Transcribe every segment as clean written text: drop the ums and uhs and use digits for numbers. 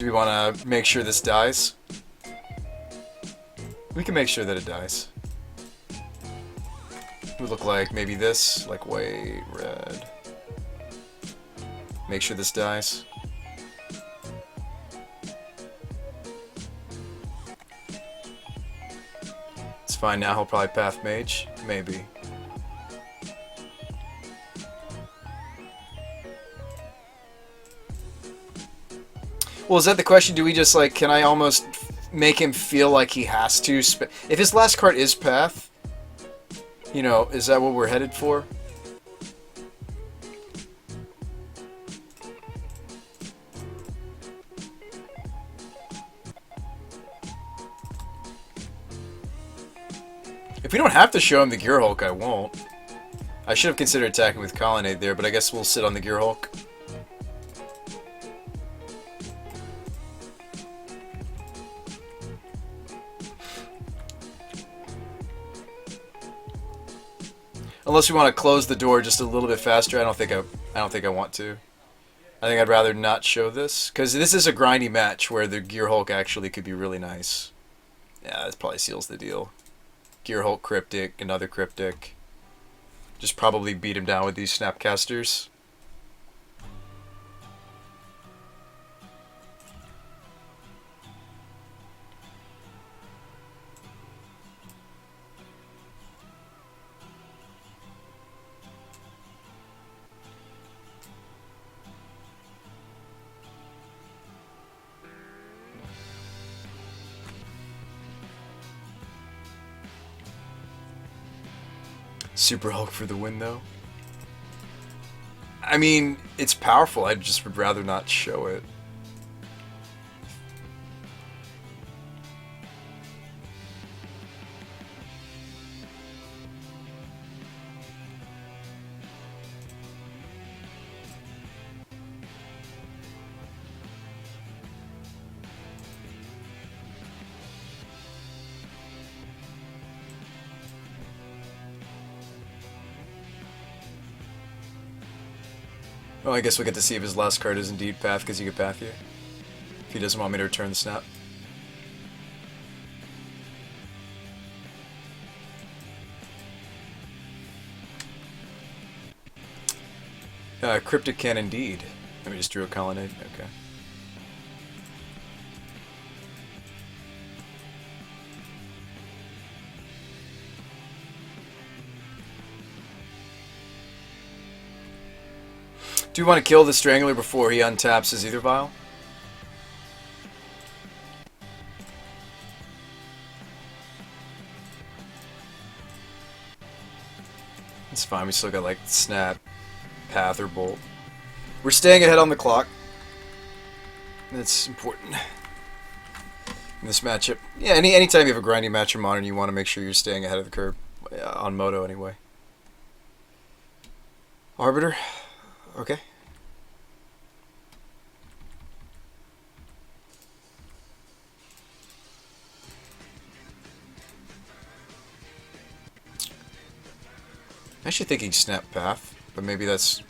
Do we want to make sure this dies? We can make sure that it dies. It would look like maybe this, like white, red. Make sure this dies. It's fine now, he'll probably path mage. Maybe. Well, is that the question? Do we just, like, can I almost make him feel like he has to? If his last card is path, you know, is that what we're headed for? If we don't have to show him the Gear Hulk, I won't. I should have considered attacking with Colonnade there, but I guess we'll sit on the Gear Hulk. Unless we want to close the door just a little bit faster, I don't think I want to. I think I'd rather not show this, because this is a grindy match where the Gear Hulk actually could be really nice. Yeah, that probably seals the deal. Gear Hulk Cryptic, another Cryptic. Just probably beat him down with these Snapcasters. Super Hulk for the win, though. I mean, it's powerful. I just would rather not show it. Well, I guess we'll get to see if his last card is indeed path, because he could path here. If he doesn't want me to return the snap. Cryptic can indeed. Let me just drew a Colonnade. Okay. Do you want to kill the Strangler before he untaps his Ether Vial? It's fine, we still got like Snap, Path, or Bolt. We're staying ahead on the clock. That's important in this matchup. Yeah, anytime you have a grinding match in Modern, you want to make sure you're staying ahead of the curve. On Moto, anyway. Arbiter? Okay. Actually thinking Snap Path, but maybe that's...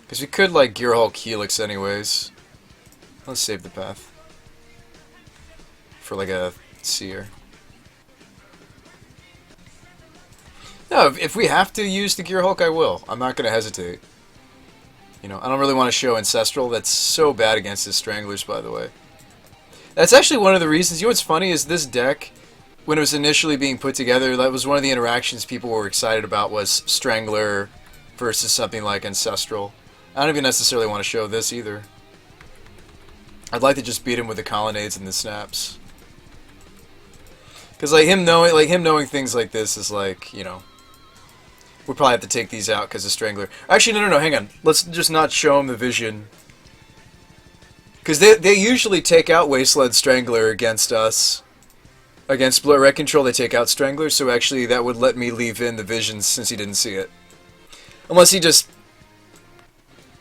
Because we could, like, Gear Hulk Helix anyways. Let's save the Path. For, like, a Seer. No, if we have to use the Gear Hulk, I will. I'm not going to hesitate. You know, I don't really want to show Ancestral. That's so bad against his Stranglers, by the way. That's actually one of the reasons. You know what's funny is this deck, when it was initially being put together, that was one of the interactions people were excited about, was Strangler versus something like Ancestral. I don't even necessarily want to show this either. I'd like to just beat him with the Colonnades and the Snaps. Because like him knowing things like this is like, you know, we'll probably have to take these out because of Strangler. Actually, no, hang on. Let's just not show him the vision. Because they usually take out Wasteland Strangler against us. Against Blue Red Control, they take out Strangler, so actually that would let me leave in the visions since he didn't see it. Unless he just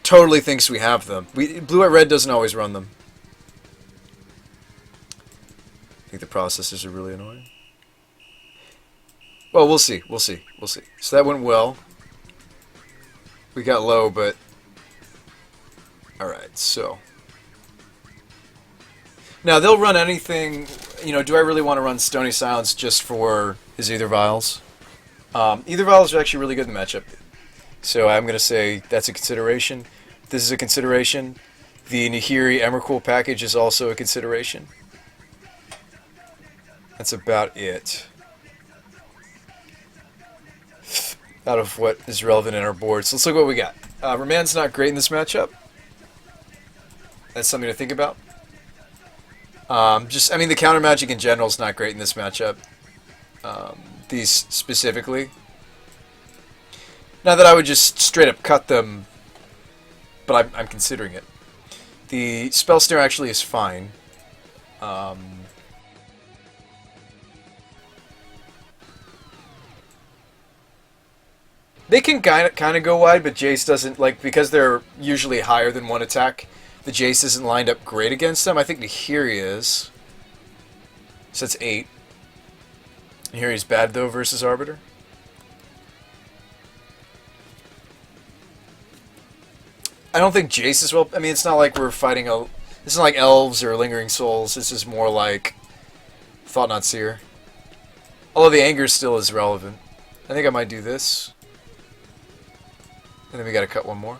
totally thinks we have them. Blue Red doesn't always run them. I think the processors are really annoying. Well, we'll see. So that went well. We got low, but Alright, so. Now, they'll run anything. You know, do I really want to run Stony Silence just for his Ether Vials? Ether Vials are actually really good in the matchup. So I'm going to say that's a consideration. This is a consideration. The Nahiri Emrakul package is also a consideration. That's about it. Out of what is relevant in our board. So let's look at what we got. Raman's not great in this matchup. That's something to think about. I mean, the counter magic in general is not great in this matchup. These specifically. Not that I would just straight up cut them, but I'm considering it. The spell snare actually is fine. They can kind of go wide, but Jace doesn't, like, because they're usually higher than one attack, the Jace isn't lined up great against them. I think Nahiri is. So that's 8. Nahiri's bad, though, versus Arbiter. I don't think Jace is well. I mean, it's not like we're fighting a. It's not like elves or lingering souls. This is more like Thought Not Seer. Although the anger still is relevant. I think I might do this. And then we gotta cut one more.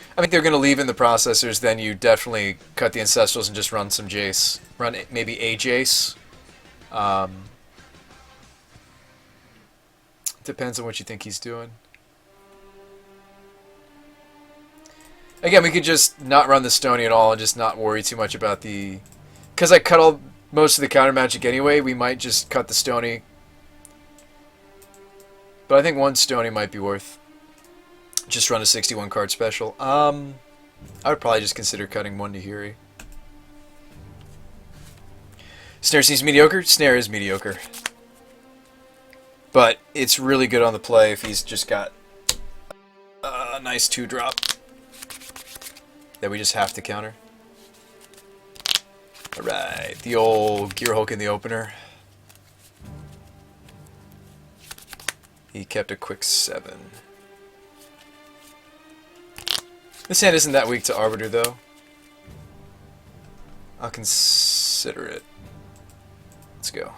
I think they're going to leave in the processors, then you definitely cut the Ancestrals and just run some Jace. Run maybe a Jace. Depends on what you think he's doing. Again, we could just not run the Stony at all and just not worry too much about the... Because I cut most of the counter magic anyway, we might just cut the Stony. But I think one Stony might be worth... Just run a 61 card special. I would probably just consider cutting one Nahiri. Snare seems mediocre? Snare is mediocre. But it's really good on the play if he's just got a nice 2-drop that we just have to counter. Alright, the old Gear Hulk in the opener. He kept a quick 7. This hand isn't that weak to Arbiter, though. I'll consider it. Let's go.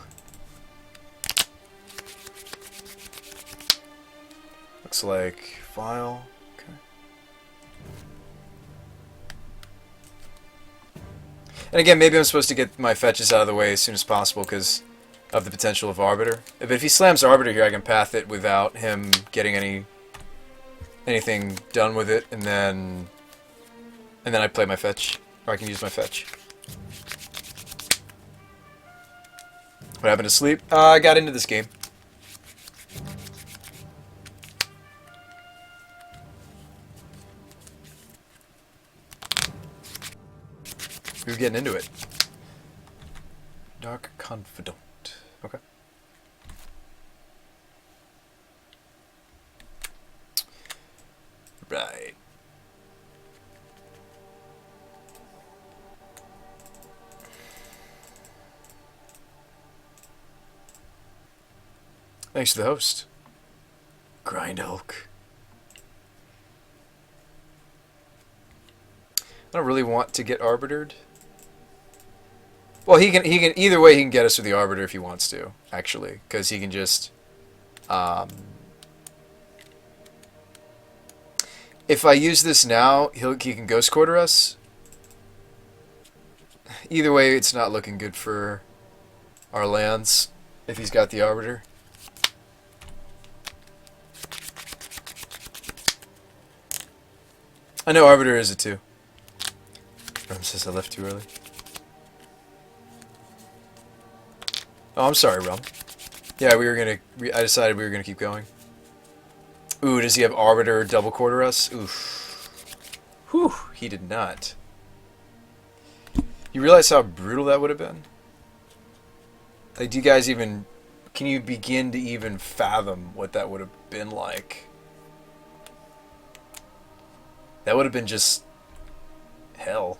Looks like file. Okay. And again, maybe I'm supposed to get my fetches out of the way as soon as possible because of the potential of Arbiter. But if he slams Arbiter here, I can path it without him getting anything done with it, and then I play my fetch, or I can use my fetch. What happened to sleep? I got into this game. We were getting into it. Dark Confidant. Okay. Right. Thanks to the host. Grind Hulk. I don't really want to get Arbitered. Well, he can either way he can get us with the Arbiter if he wants to, actually, because he can just if I use this now, he can Ghost Quarter us. Either way, it's not looking good for our lands if he's got the Arbiter. I know Arbiter is a 2. Rum says I left too early. Oh, I'm sorry, Rum. Yeah, I decided we were gonna keep going. Ooh, does he have Arbiter double quarter us? Oof. Whew, he did not. You realize how brutal that would have been? Like, do you guys even... Can you begin to even fathom what that would have been like? That would have been just... hell.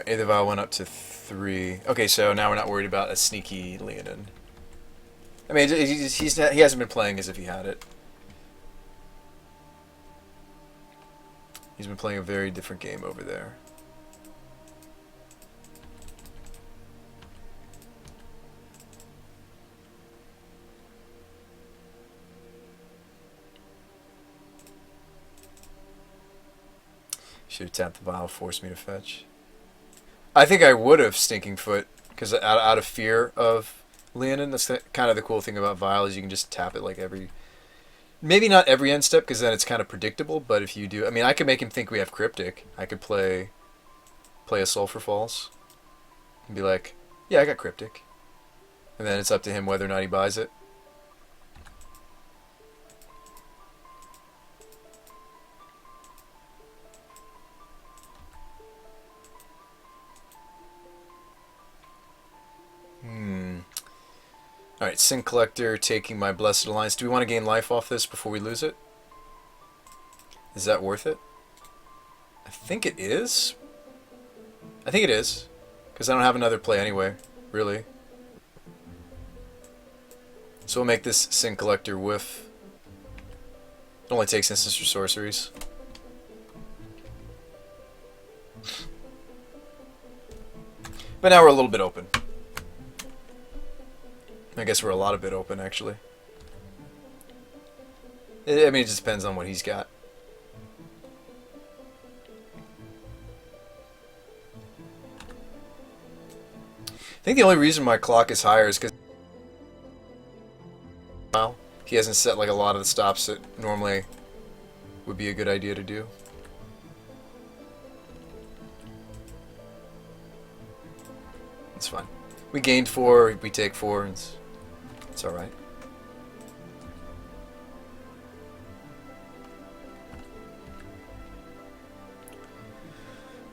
Alright, Aether Vial went up to 3. Okay, so now we're not worried about a sneaky Leonin. I mean, he hasn't been playing as if he had it. He's been playing a very different game over there. Should have tapped the vial, forced me to fetch. I think I would have Stinking Foot, because out of fear of Leonin. That's kind of the cool thing about vial, is you can just tap it like every... Maybe not every end step, because then it's kind of predictable, but if you do... I mean, I could make him think we have Cryptic. I could play a Sulphur Falls and be like, yeah, I got Cryptic. And then it's up to him whether or not he buys it. Alright, Sin Collector taking my Blessed Alliance. Do we want to gain life off this before we lose it? Is that worth it? I think it is. I think it is. Because I don't have another play anyway, really. So we'll make this Sin Collector whiff. It only takes instants or sorceries. But now we're a little bit open. I guess we're a lot of bit open, actually. I mean, it just depends on what he's got. I think the only reason my clock is higher is because he hasn't set like a lot of the stops that normally would be a good idea to do. It's fine. We gained 4, we take 4, and it's alright.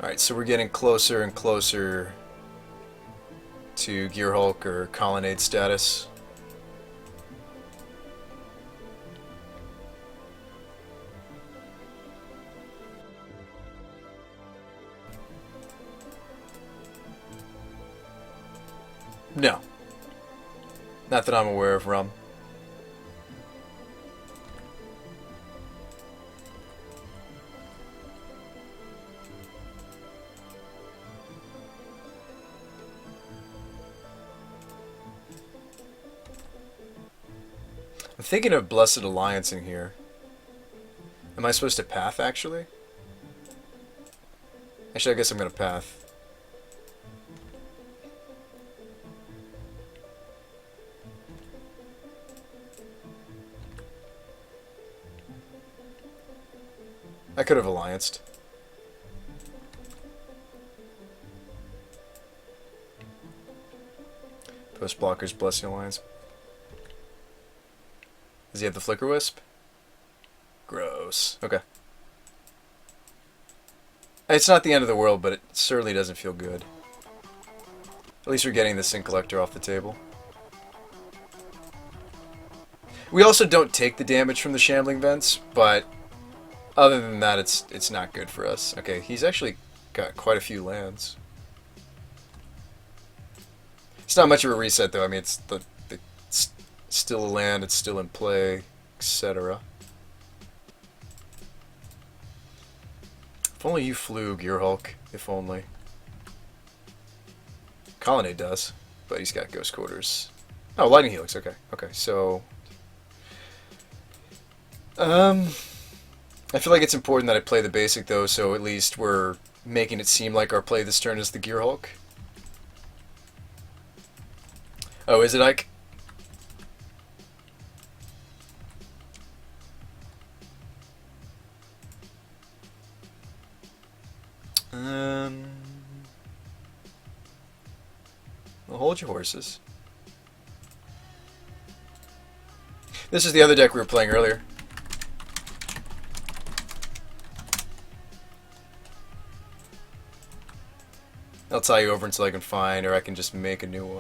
Alright, so we're getting closer and closer to Gear Hulk or Colonnade status. No. Not that I'm aware of, Rum. I'm thinking of Blessed Alliance in here. Am I supposed to path, actually? Actually, I guess I'm going to path. I could have allianced. Post blockers, Blessing Alliance. Does he have the Flicker Wisp? Gross. Okay. It's not the end of the world, but it certainly doesn't feel good. At least we're getting the Sin Collector off the table. We also don't take the damage from the Shambling Vents, but other than that, it's not good for us. Okay, he's actually got quite a few lands. It's not much of a reset, though. I mean, it's still a land, it's still in play, etc. If only you flew, Gear Hulk. If only. Colonnade does, but he's got Ghost Quarters. Oh, Lightning Helix. Okay, okay. So, I feel like it's important that I play the basic, though, so at least we're making it seem like our play this turn is the Gear Hulk. Oh, is it, Ike? Well, hold your horses. This is the other deck we were playing earlier. I'll tie you over until I can find, or I can just make a new one.